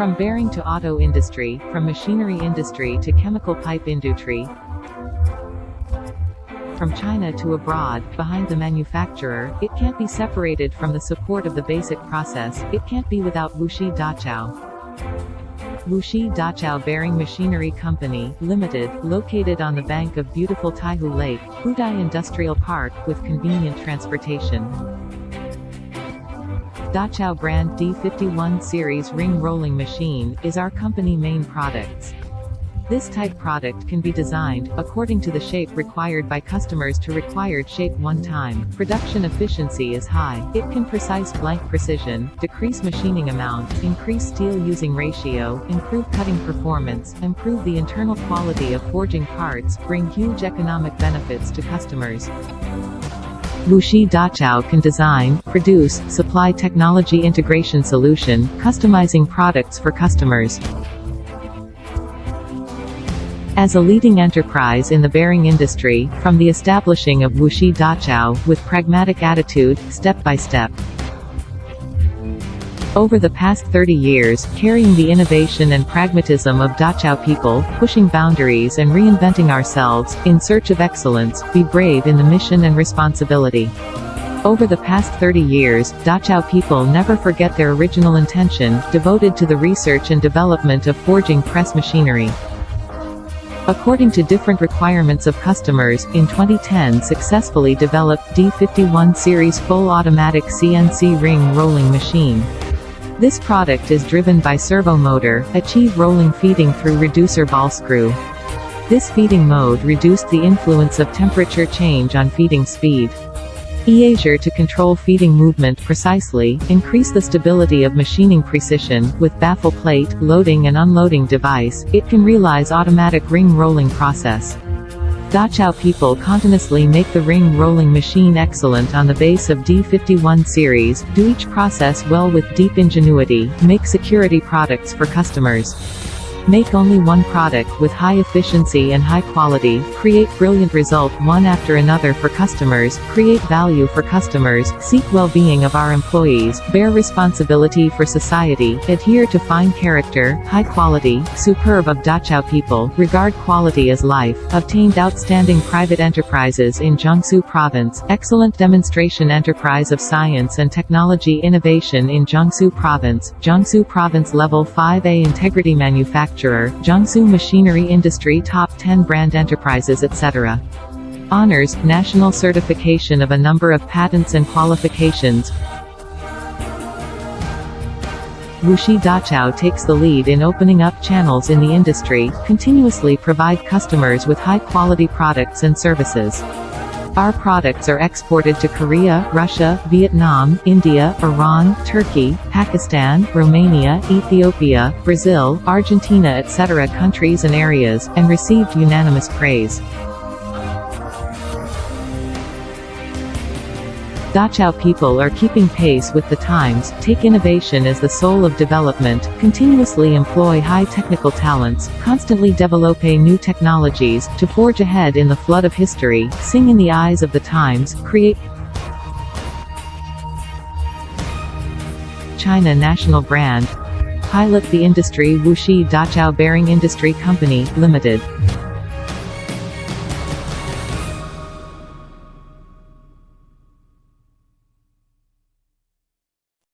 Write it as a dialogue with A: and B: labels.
A: From bearing to auto industry, from machinery industry to chemical pipe industry, from China to abroad, behind the manufacturer, it can't be separated from the support of the basic process, it can't be without Wuxi Daqiao. Wuxi Daqiao Bearing Machinery Company, Ltd., located on the bank of beautiful Taihu Lake, Hudai Industrial Park, with convenient transportation. Daqiao brand D51 series ring rolling machine, is our company main products. This type product can be designed, according to the shape required by customers to required shape one time. Production efficiency is high, it can precise blank precision, decrease machining amount, increase steel using ratio, improve cutting performance, improve the internal quality of forging parts, bring huge economic benefits to customers. Wuxi Daqiao can design, produce, supply technology integration solution, customizing products for customers. As a leading enterprise in the bearing industry, from the establishing of Wuxi Daqiao, with pragmatic attitude, step by step. Over the past 30 years, carrying the innovation and pragmatism of Daqiao people, pushing boundaries and reinventing ourselves, in search of excellence, be brave in the mission and responsibility. Over the past 30 years, Daqiao people never forget their original intention, devoted to the research and development of forging press machinery. According to different requirements of customers, in 2010 successfully developed D51 series full automatic CNC ring rolling machine. This product is driven by servo motor, achieve rolling feeding through reducer ball screw. This feeding mode reduced the influence of temperature change on feeding speed. Easier to control feeding movement precisely, increase the stability of machining precision, with baffle plate, loading and unloading device, it can realize automatic ring rolling process. Daqiao people continuously make the ring rolling machine excellent on the base of D51 series, do each process well with deep ingenuity, make security products for customers. Make only one product with high efficiency and high quality, create brilliant result one after another for customers, create value for customers, seek well-being of our employees, bear responsibility for society, adhere to fine character, high quality, superb of Daqiao people, regard quality as life, obtained outstanding private enterprises in Jiangsu province, excellent demonstration enterprise of science and technology innovation in Jiangsu province level 5A integrity manufacturer, Jiangsu Machinery Industry Top 10 Brand Enterprises etc. Honors, national certification of a number of patents and qualifications. Wuxi Daqiao takes the lead in opening up channels in the industry, continuously provide customers with high-quality products and services. Our products are exported to Korea, Russia, Vietnam, India, Iran, Turkey, Pakistan, Romania, Ethiopia, Brazil, Argentina etc. countries and areas, and received unanimous praise. Daqiao people are keeping pace with the times, take innovation as the soul of development, continuously employ high technical talents, constantly develop new technologies, to forge ahead in the flood of history, sing in the eyes of the times, create China national brand, pilot the industry Wuxi Daqiao Bearing Industry Company, Ltd.